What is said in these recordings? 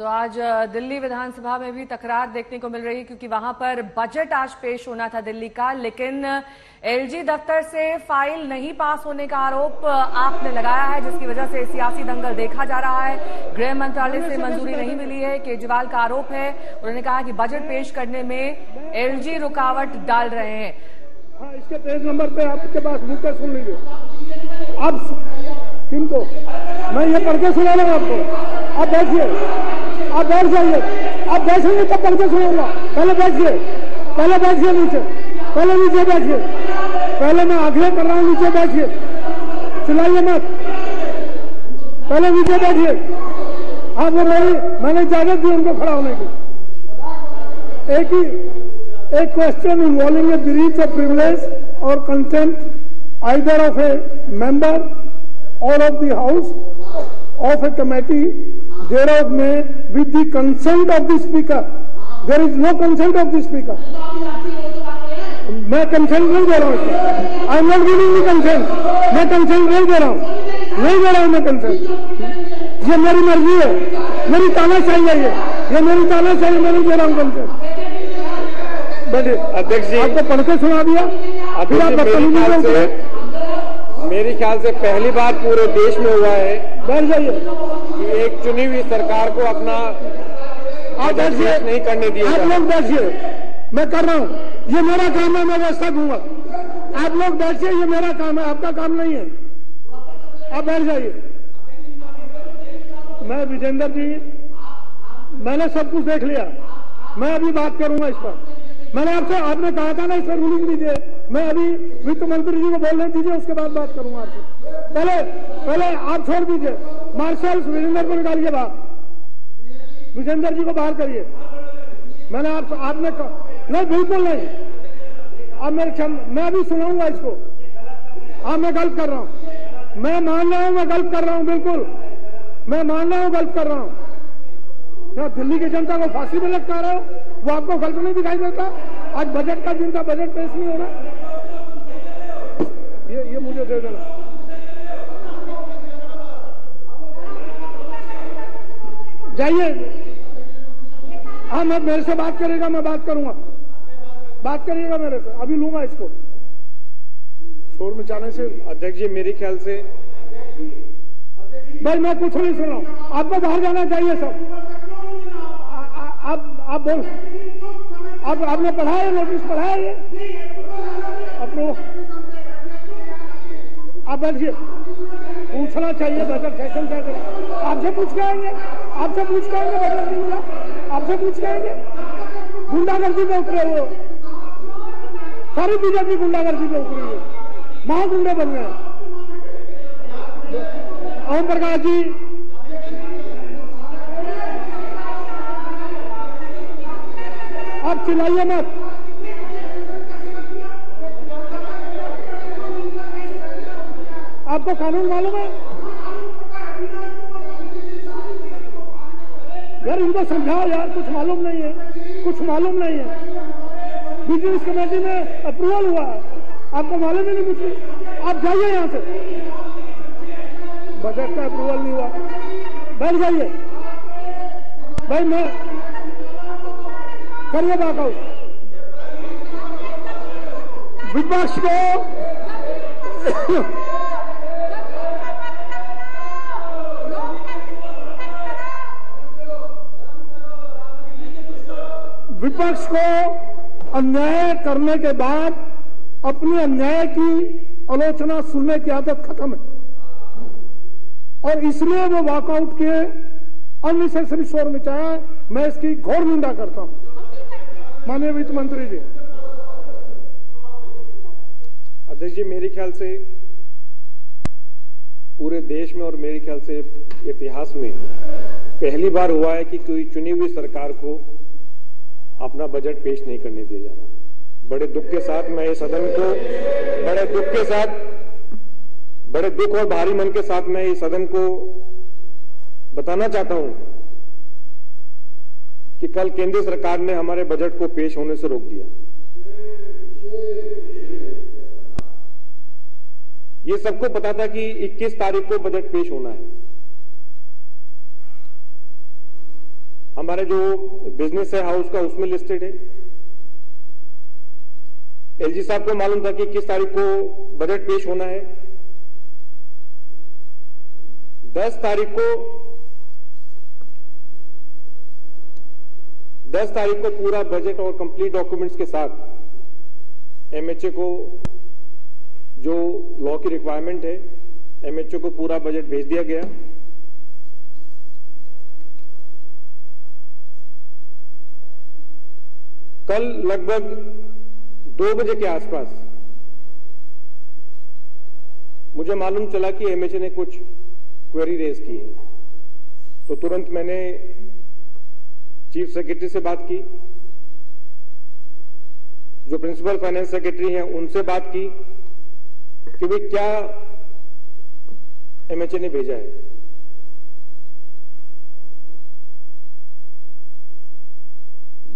तो आज दिल्ली विधानसभा में भी तकरार देखने को मिल रही है क्योंकि वहां पर बजट आज पेश होना था दिल्ली का, लेकिन एलजी दफ्तर से फाइल नहीं पास होने का आरोप आपने लगाया है, जिसकी वजह से सियासी दंगल देखा जा रहा है। गृह मंत्रालय से मंजूरी नहीं मिली है, केजरीवाल का आरोप है। उन्होंने कहा कि बजट पेश करने में एलजी रुकावट डाल रहे हैं। हाँ, इसके पेज नंबर पे आपके पास मुद्दा सुन लीजिए। अब किनको मैं ये पढ़ के सुना रहा आपको। आप बैठिए, आप बैठ जाइए, आप बैठेंगे तब पढ़ के सुनाऊंगा। पहले बैठिए, पहले बैठिए नीचे, पहले नीचे बैठिए, पहले मैं आग्रह कर रहा हूँ नीचे बैठिए, चिल्लाइए मत, पहले नीचे बैठिए। हाँ, वो मैंने इजाजत दी उनको खड़ा होने की। एक question involving a breach of privilege और contempt either of a member or of the house of a committee thereof may with the consent of the speaker. There is no consent of the speaker. मैं consent नहीं दे रहा हूँ इसको। I am not giving the consent. मैं consent नहीं दे रहा हूँ, नहीं दे रहा हूँ मैं कंसेंट। ये मेरी मर्जी है, मेरी तानाशाही है, ये मेरी तानाशाही, मैं नहीं दे रहा हूँ कंसेंट। बैठिए अध्यक्ष जी, आपको पढ़ के सुना दिया, फिर आप बदतमीजी से। मेरे ख्याल से पहली बार पूरे देश में हुआ है, बैठ जाइए, कि एक चुनी हुई सरकार को अपना आप बैठिए, नहीं करने दिया। आप लोग बैठिए, मैं कर रहा हूँ, ये मेरा काम है, मैं व्यवस्था दूंगा। आप लोग बैठिए, ये मेरा काम है, आपका काम नहीं है। आप बैठ जाइए। मैं विजेंद्र जी, मैंने सब कुछ देख लिया, मैं अभी बात करूंगा इस पर। मैंने आपने कहा था ना इस पर रूलिंग दीजिए, मैं अभी वित्त मंत्री जी को बोलने दीजिए, उसके बाद बात करूंगा आपसे। पहले आप छोड़ दीजिए, मार्शल विजेंद्र को निकालिए बाहर, विजेंद्र जी को बाहर करिए। मैंने आपने नहीं, बिल्कुल नहीं। अब मैं अभी सुनाऊंगा इसको। हाँ, मैं गलत कर रहा हूं, मैं मान रहा हूं, मैं गलत कर रहा हूं, बिल्कुल मैं मान रहा हूं, गलत कर रहा हूं। क्या दिल्ली की जनता को फांसी में लटका रहे हो? वो आपको गलत नहीं दिखाई देता? आज बजट का दिन था, बजट पेश नहीं हो रहा। ये मुझे दे देना। जाइए। हाँ, मैं मेरे से बात करेगा, मैं बात करूंगा, बात करिएगा मेरे से, अभी लूंगा इसको। शोर मचाने से अध्यक्ष जी, मेरे ख्याल से भाई मैं कुछ नहीं सुन रहा हूं, आपको बाहर जाना चाहिए सब। आप बोल, आपने पढ़ा है, नोटिस पढ़ा है ये अप्रूव। आप बैठिए, पूछना चाहिए बजट सेशन क्या करें। आपसे पूछ के आएंगे, आपसे पूछ के आएंगे, बजट नहीं मिला, आपसे पूछ के आएंगे। गुंडागर्दी पे उतरे हो, सारी बीजेपी गुंडागर्दी पे उतरी है, महागुंडे बन गए। ओम प्रकाश जी, आप चिल्लाइए मत। आपको कानून मालूम है? यार इनको समझाओ यार, कुछ मालूम नहीं है, कुछ मालूम नहीं है। बिजनेस कमेटी में अप्रूवल हुआ है, आपको मालूम ही नहीं कुछ। आप जाइए यहां से, बजट का अप्रूवल नहीं हुआ, बैठ जाइए। भाई मैं करिए वॉकआउट। विपक्ष को विपक्ष को अन्याय करने के बाद अपने अन्याय की आलोचना सुनने की आदत खत्म है, और इसलिए वो वॉकआउट के अननेसेसरी शोर मचाया है। मैं इसकी घोर निंदा करता हूं। माननीय वित्त मंत्री जी। अध्यक्ष जी, मेरे ख्याल से पूरे देश में और मेरे ख्याल से इतिहास में पहली बार हुआ है कि कोई चुनी हुई सरकार को अपना बजट पेश नहीं करने दिया जा रहा। बड़े दुख के साथ मैं इस सदन को, बड़े दुख और भारी मन के साथ मैं इस सदन को बताना चाहता हूं कि कल केंद्र सरकार ने हमारे बजट को पेश होने से रोक दिया। ये सबको पता था कि 21 तारीख को बजट पेश होना है। हमारे जो बिजनेस है हाउस का उसमें लिस्टेड है। एलजी साहब को मालूम था कि किस तारीख को बजट पेश होना है। 10 तारीख को पूरा बजट और कंप्लीट डॉक्यूमेंट्स के साथ एमएचए को जो लॉ की रिक्वायरमेंट है, एमएचए को पूरा बजट भेज दिया गया। कल लगभग 2 बजे के आसपास मुझे मालूम चला कि एमएचए ने कुछ क्वेरी रेज की है, तो तुरंत मैंने चीफ सेक्रेटरी से बात की, जो प्रिंसिपल फाइनेंस सेक्रेटरी हैं उनसे बात की कि भाई क्या एमएचए ने भेजा है।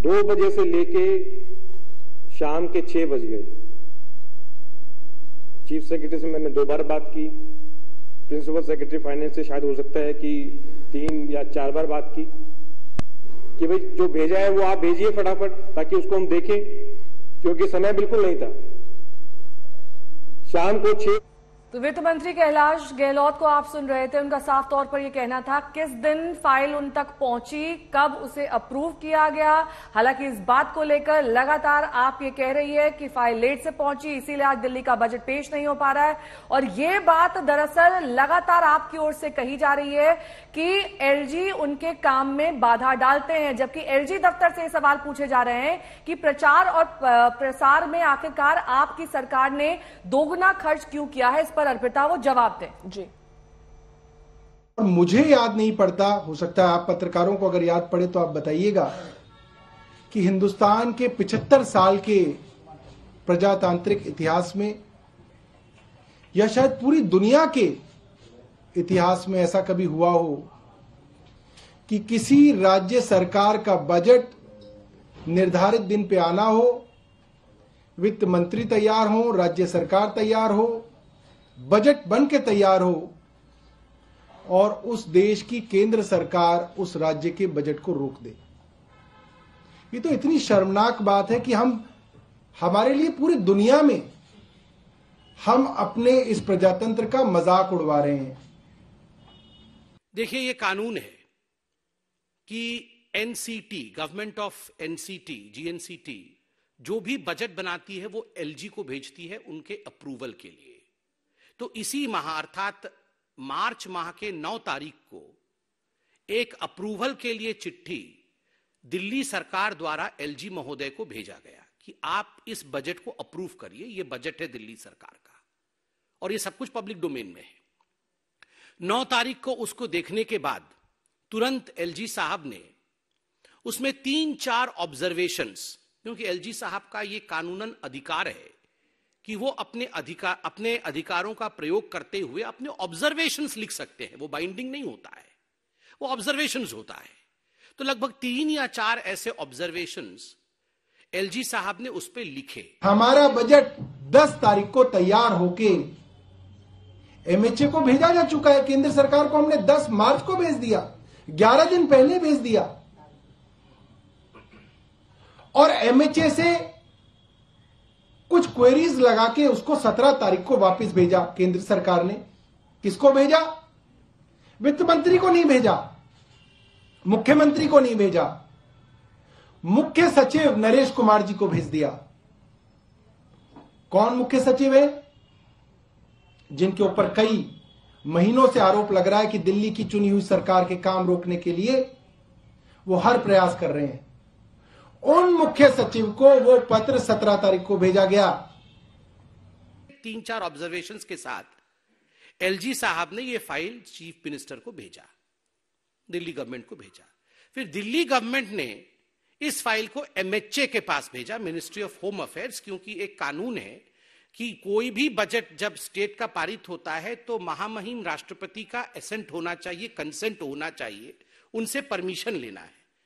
दो बजे से लेके शाम के 6 बज गए। चीफ सेक्रेटरी से मैंने 2 बार बात की, प्रिंसिपल सेक्रेटरी फाइनेंस से शायद हो सकता है कि 3 या 4 बार बात की कि भाई जो भेजा है वो आप भेजिए फटाफट ताकि उसको हम देखें, क्योंकि समय बिल्कुल नहीं था। शाम को 6। तो वित्त मंत्री कैलाश गहलोत को आप सुन रहे थे, उनका साफ तौर पर यह कहना था किस दिन फाइल उन तक पहुंची, कब उसे अप्रूव किया गया। हालांकि इस बात को लेकर लगातार आप ये कह रही है कि फाइल लेट से पहुंची, इसीलिए आज दिल्ली का बजट पेश नहीं हो पा रहा है। और ये बात दरअसल लगातार आपकी ओर से कही जा रही है कि एलजी उनके काम में बाधा डालते हैं, जबकि एलजी दफ्तर से ये सवाल पूछे जा रहे हैं कि प्रचार और प्रसार में आखिरकार आपकी सरकार ने दोगुना खर्च क्यों किया है। इस पर अर्पिता वो जवाब दें। जी, और मुझे याद नहीं पड़ता, हो सकता है आप पत्रकारों को अगर याद पड़े तो आप बताइएगा, कि हिंदुस्तान के 75 साल के प्रजातांत्रिक इतिहास में या शायद पूरी दुनिया के इतिहास में ऐसा कभी हुआ हो कि किसी राज्य सरकार का बजट निर्धारित दिन पे आना हो, वित्त मंत्री तैयार हो, राज्य सरकार तैयार हो, बजट बन के तैयार हो और उस देश की केंद्र सरकार उस राज्य के बजट को रोक दे। ये तो इतनी शर्मनाक बात है कि हमारे लिए पूरी दुनिया में हम अपने इस प्रजातंत्र का मजाक उड़वा रहे हैं। देखिए, ये कानून है कि NCT, government of NCT, GNCT, जो भी बजट बनाती है वो एलजी को भेजती है उनके अप्रूवल के लिए। तो इसी माह अर्थात मार्च माह के 9 तारीख को एक अप्रूवल के लिए चिट्ठी दिल्ली सरकार द्वारा एलजी महोदय को भेजा गया कि आप इस बजट को अप्रूव करिए, ये बजट है दिल्ली सरकार का और ये सब कुछ पब्लिक डोमेन में है। 9 तारीख को उसको देखने के बाद तुरंत एलजी साहब ने उसमें 3-4 ऑब्जर्वेशंस, क्योंकि एलजी साहब का ये कानूनन अधिकार है कि वो अपने अधिकारों का प्रयोग करते हुए अपने ऑब्जर्वेशंस लिख सकते हैं। वो बाइंडिंग नहीं होता है, वो ऑब्जर्वेशंस होता है। तो लगभग 3 या 4 ऐसे ऑब्जर्वेशंस एलजी साहब ने उस पे लिखे। हमारा बजट 10 तारीख को तैयार होके एमएचए को भेजा जा चुका है। केंद्र सरकार को हमने 10 मार्च को भेज दिया, 11 दिन पहले भेज दिया, और एमएचए से कुछ क्वेरीज लगा के उसको 17 तारीख को वापस भेजा केंद्र सरकार ने। किसको भेजा? वित्त मंत्री को नहीं भेजा, मुख्यमंत्री को नहीं भेजा, मुख्य सचिव नरेश कुमार जी को भेज दिया। कौन मुख्य सचिव है? जिनके ऊपर कई महीनों से आरोप लग रहा है कि दिल्ली की चुनी हुई सरकार के काम रोकने के लिए वो हर प्रयास कर रहे हैं। उन मुख्य सचिव को वो पत्र 17 तारीख को भेजा गया। 3-4 ऑब्जर्वेशंस के साथ एलजी साहब ने ये फाइल चीफ मिनिस्टर को भेजा, दिल्ली गवर्नमेंट को भेजा। फिर दिल्ली गवर्नमेंट ने इस फाइल को एमएचए के पास भेजा, मिनिस्ट्री ऑफ होम अफेयर्स, क्योंकि एक कानून है कि कोई भी बजट जब स्टेट का पारित होता है तो महामहिम राष्ट्रपति का एसेंट होना चाहिए, कंसेंट होना चाहिए, उनसे परमिशन लेना है।